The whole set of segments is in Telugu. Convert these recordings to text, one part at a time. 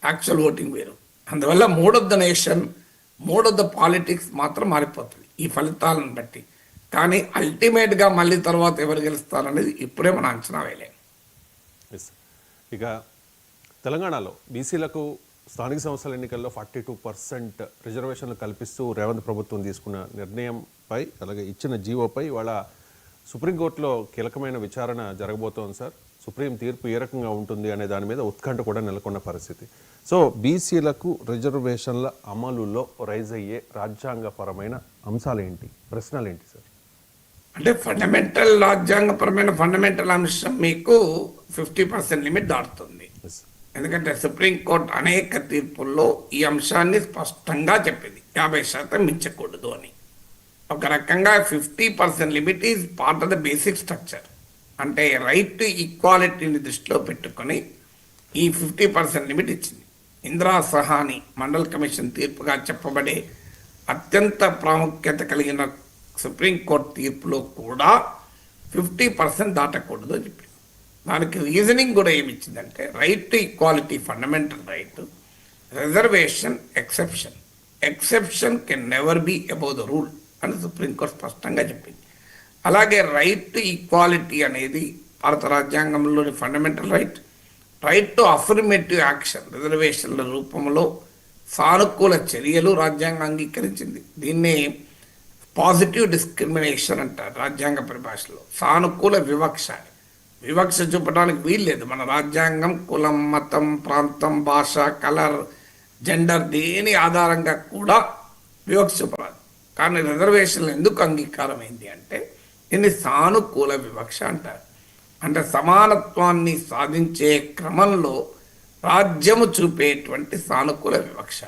యాక్చువల్ ఓటింగ్ వేరు. అందువల్ల mode of the nation, mode of the politics మాత్రం మారిపోతుంది ఈ ఫలితాలను బట్టి. కానీ అల్టిమేట్గా మళ్ళీ తర్వాత ఎవరు గెలుస్తారనేది ఇప్పుడే మనం అంచనా వేయలేం. ఇక తెలంగాణలో బీసీలకు స్థానిక సంస్థల ఎన్నికల్లో 42% రిజర్వేషన్లు కల్పిస్తూ రేవంత్ ప్రభుత్వం తీసుకున్న నిర్ణయంపై, అలాగే ఇచ్చిన జీవోపై ఇవాళ సుప్రీంకోర్టులో కీలకమైన విచారణ జరగబోతోంది సార్. సుప్రీం తీర్పు ఏ రకంగా ఉంటుంది అనే దాని మీద ఉత్కంఠ కూడా నెలకొన్న పరిస్థితి. సో బీసీలకు రిజర్వేషన్ల అమలులో రైజ్ అయ్యే రాజ్యాంగపరమైన అంశాలేంటి, ప్రశ్నలేంటి సార్? అంటే రాజ్యాంగపరమైన ఫండమెంటల్ అంశం మీకు 50% లిమిట్ దాటుతుంది. ఎందుకంటే సుప్రీంకోర్టు అనేక తీర్పుల్లో ఈ అంశాన్ని స్పష్టంగా చెప్పింది, 50% మించకూడదు అని. ఒక రకంగా 50% limit is part of the basic structure. అంటే రైట్ టు ఈక్వాలిటీని దృష్టిలో పెట్టుకొని ఈ 50% లిమిట్ ఇచ్చింది. ఇందిరా సహాని మండల్ కమిషన్ తీర్పుగా చెప్పబడే అత్యంత ప్రాముఖ్యత కలిగిన సుప్రీంకోర్టు తీర్పులో కూడా 50% దాటకూడదు అని చెప్పింది. దానికి రీజనింగ్ కూడా ఏమిచ్చిందంటే right to equality fundamental right, reservation exception, exception can never be above the rule అని సుప్రీంకోర్టు స్పష్టంగా చెప్పింది. అలాగే రైట్ టు ఈక్వాలిటీ అనేది భారత రాజ్యాంగంలోని fundamental right. Right to affirmative action, రిజర్వేషన్ల రూపంలో సానుకూల చర్యలు రాజ్యాంగం అంగీకరించింది. దీన్నే పాజిటివ్ డిస్క్రిమినేషన్ అంటారు రాజ్యాంగ పరిభాషలో. సానుకూల వివక్ష, వివక్ష చూపడానికి వీల్లేదు. మన రాజ్యాంగం కులం, మతం, ప్రాంతం, భాష, కలర్, జెండర్ దేని ఆధారంగా కూడా వివక్ష చూపరాదు. కానీ రిజర్వేషన్లు ఎందుకు అంగీకారమైంది అంటే దీన్ని సానుకూల వివక్ష అంటారు. అంటే సమానత్వాన్ని సాధించే క్రమంలో రాజ్యము చూపేటువంటి సానుకూల వివక్ష.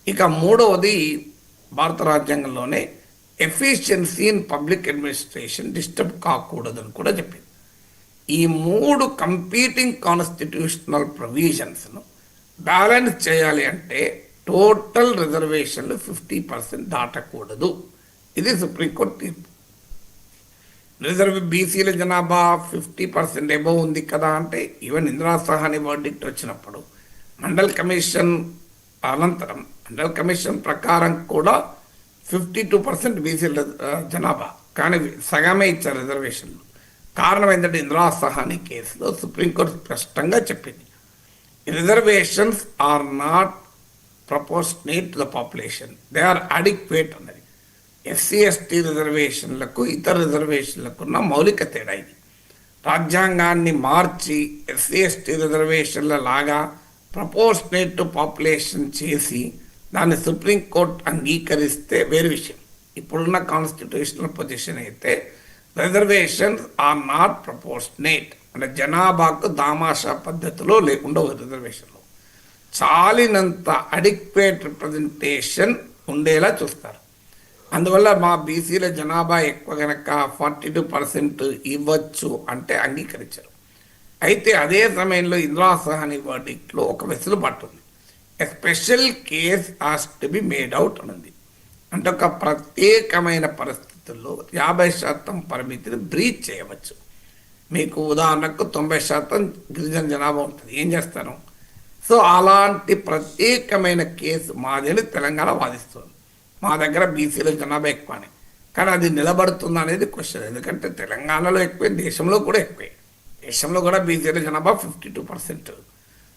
ఇక మూడవది భారత రాజ్యాంగంలోనే efficiency in public administration disturb కాకూడదని కూడా చెప్పింది. ఈ మూడు కంపీటింగ్ కాన్స్టిట్యూషనల్ ప్రొవిజన్స్ను బ్యాలెన్స్ చేయాలి అంటే టోటల్ రిజర్వేషన్లు 50% దాటకూడదు. ఇది సుప్రీంకోర్టు తీర్పు. బీసీల జనాభా 50% ఎబవ్ ఉంది కదా అంటే ఈవెన్ ఇందిరా సహాని వర్డిక్ట్ వచ్చినప్పుడు మండల్ కమిషన్ అనంతరం మండల్ కమిషన్ ప్రకారం కూడా 52% బీసీల జనాభా, కానీ సగమే ఇచ్చారు రిజర్వేషన్లు. కారణం ఏంటంటే ఇందిరా సహాని కేసులో సుప్రీంకోర్టు స్పష్టంగా చెప్పింది reservations are not proportionate to the population, they are adequate అన్నది. ఎస్సీ ఎస్టీ రిజర్వేషన్లకు ఇతర రిజర్వేషన్లకు ఉన్న మౌలిక తేడా ఇది. రాజ్యాంగాన్ని మార్చి ఎస్సీ ఎస్టీ రిజర్వేషన్ల లాగా ప్రపోర్షనేట్ టు పాపులేషన్ చేసి దాన్ని సుప్రీంకోర్టు అంగీకరిస్తే వేరే విషయం. ఇప్పుడున్న కాన్స్టిట్యూషనల్ పొజిషన్ అయితే రిజర్వేషన్స్ ఆర్ నాట్ ప్రపోర్షనేట్ అంటే జనాభాకు దామాషా పద్ధతిలో ఉండవు. రిజర్వేషన్లో చాలినంత అడిక్వేట్ రిప్రజెంటేషన్ ఉండేలా చూస్తారు. అందువల్ల మా బీసీల జనాభా ఎక్కువ కనుక 42% ఇవ్వచ్చు అంటే అంగీకరించారు. అయితే అదే సమయంలో ఇందిరా సహాని వర్డిక్ట్లో ఒక వెసులుబాటు ఉంది. A special case has to be made out అన్నది. అంటే ఒక ప్రత్యేకమైన పరిస్థితుల్లో 50% పరిమితిని బ్రీచ్ చేయవచ్చు. మీకు ఉదాహరణకు 90% గిరిజన జనాభా ఉంటుంది, ఏం చేస్తాను? సో అలాంటి ప్రత్యేకమైన కేసు మాదని తెలంగాణ వాదిస్తుంది. మా దగ్గర బీసీల జనాభా ఎక్కువనే, కానీ అది నిలబడుతుందా అనేది క్వశ్చన్. ఎందుకంటే తెలంగాణలో ఎక్కువే, దేశంలో కూడా ఎక్కువే. దేశంలో కూడా బీసీల జనాభా 52%.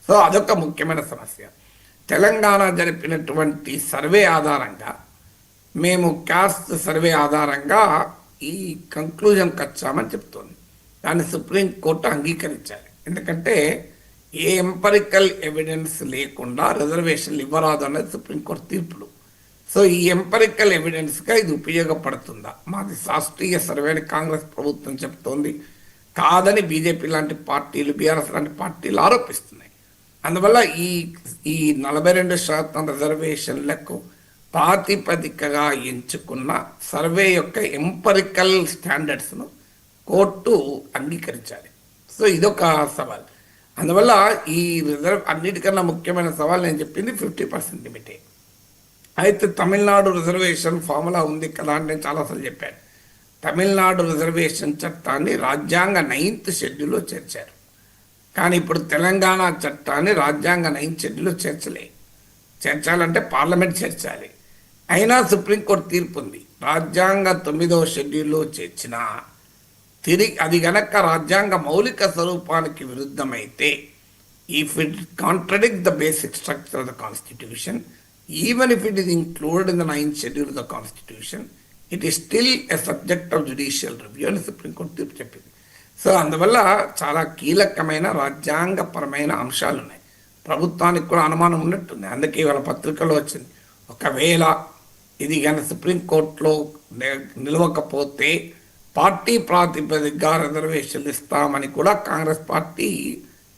సో అదొక ముఖ్యమైన సమస్య. తెలంగాణ జరిపినటువంటి సర్వే ఆధారంగా మేము క్యాస్ట్ సర్వే ఆధారంగా ఈ కంక్లూజన్కి వచ్చామని చెప్తోంది. దాన్ని సుప్రీంకోర్టు అంగీకరించాలి. ఎందుకంటే ఏ ఎంపరికల్ ఎవిడెన్స్ లేకుండా రిజర్వేషన్లు ఇవ్వరాదు అనేది సుప్రీంకోర్టు తీర్పులు. సో ఈ ఎంపరికల్ ఎవిడెన్స్గా ఇది ఉపయోగపడుతుందా? మాది శాస్త్రీయ సర్వేని కాంగ్రెస్ ప్రభుత్వం చెప్తోంది, కాదని బీజేపీ లాంటి పార్టీలు, బీఆర్ఎస్ లాంటి పార్టీలు ఆరోపిస్తున్నాయి. అందువల్ల ఈ 42% రిజర్వేషన్లకు ప్రాతిపదికగా ఎంచుకున్న సర్వే యొక్క ఎంపరికల్ స్టాండర్డ్స్ను కోర్టు అంగీకరించాలి. సో ఇదొక సవాల్. అందువల్ల ఈ అన్నిటికన్నా ముఖ్యమైన సవాల్ నేను చెప్పింది 50% లిమిటే. అయితే తమిళనాడు రిజర్వేషన్ ఫార్ములా ఉంది కదా అని నేను చాలాసార్లు చెప్పాను. తమిళనాడు రిజర్వేషన్ చట్టాన్ని రాజ్యాంగ 9th షెడ్యూల్లో చేర్చారు. కానీ ఇప్పుడు తెలంగాణ చట్టాన్ని రాజ్యాంగ 9 షెడ్యూల్ చేర్చాలంటే పార్లమెంట్ చేర్చాలి. అయినా సుప్రీంకోర్టు తీర్పు ఉంది. రాజ్యాంగ 9వ షెడ్యూల్లో చేర్చిన తిరిగి అది గనక రాజ్యాంగ మౌలిక స్వరూపానికి విరుద్ధమైతే, if it contradict the basic structure of the constitution, even if it is included in the 9th schedule of the constitution, it is still a subject of judicial review అని సుప్రీంకోర్టు తీర్పు చెప్పింది. సో అందువల్ల చాలా కీలకమైన రాజ్యాంగపరమైన అంశాలు ఉన్నాయి. ప్రభుత్వానికి కూడా అనుమానం ఉన్నట్టుంది. అందుకే ఇవాళ పత్రికలో వచ్చింది, ఒకవేళ ఇది కానీ సుప్రీంకోర్టులో నిలవకపోతే పార్టీ ప్రాతిపదికగా రిజర్వేషన్లు ఇస్తామని కూడా కాంగ్రెస్ పార్టీ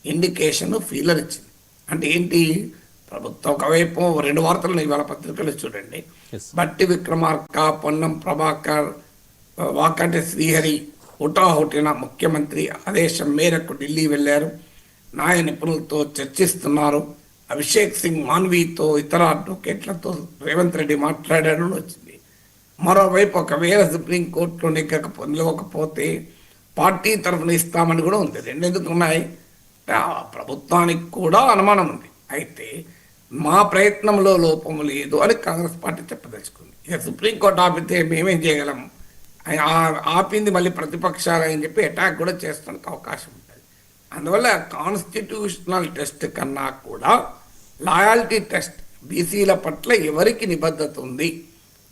ఇండికేషన్ ఫీలర్ ఇచ్చింది. అంటే ఏంటి, ప్రభుత్వం ఒకవైపు 2 వార్తలను ఇవాళ పత్రికలు చూడండి. Yes. బట్టి విక్రమార్క, పొన్నం ప్రభాకర్, వాకంటి శ్రీహరి హుటాహుటిన ముఖ్యమంత్రి ఆదేశం మేరకు ఢిల్లీ వెళ్లారు, న్యాయ నిపుణులతో చర్చిస్తున్నారు, అభిషేక్ సింగ్ మాన్వీతో ఇతర అడ్వకేట్లతో రేవంత్ రెడ్డి మాట్లాడారు వచ్చింది. మరోవైపు ఒకవేళ సుప్రీంకోర్టులో నిలవకపోతే పార్టీ తరఫున ఇస్తామని కూడా ఉంది. రెండెందుకు ఉన్నాయి? ప్రభుత్వానికి కూడా అనుమానం ఉంది. అయితే మా ప్రయత్నంలో లోపం లేదు అని కాంగ్రెస్ పార్టీ చెప్పదలుచుకుంది. ఇక సుప్రీంకోర్టు ఆపితే మేమేం చేయగలం, ఆపింది మళ్ళీ ప్రతిపక్షాలు అని చెప్పి అటాక్ కూడా చేస్తానికి అవకాశం ఉంటుంది. అందువల్ల కాన్స్టిట్యూషనల్ టెస్ట్ కన్నా కూడా లాయాలిటీ టెస్ట్, బీసీల పట్ల ఎవరికి నిబద్ధత ఉంది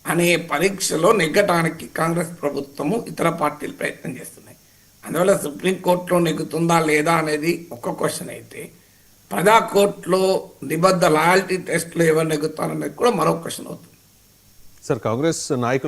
అనే పరీక్షలో నెగ్గటానికి కాంగ్రెస్ ప్రభుత్వము ఇతర పార్టీలు ప్రయత్నం చేస్తున్నాయి. అందువల్ల సుప్రీంకోర్టులో నెగ్గుతుందా లేదా అనేది ఒక క్వశ్చన్ అయితే, ప్రజా కోర్టులో నిబద్ధ లాయాలిటీ టెస్ట్లో ఎవరు నెగ్గుతారనేది కూడా మరో క్వశ్చన్ అవుతుంది. సార్, కాంగ్రెస్ నాయకులు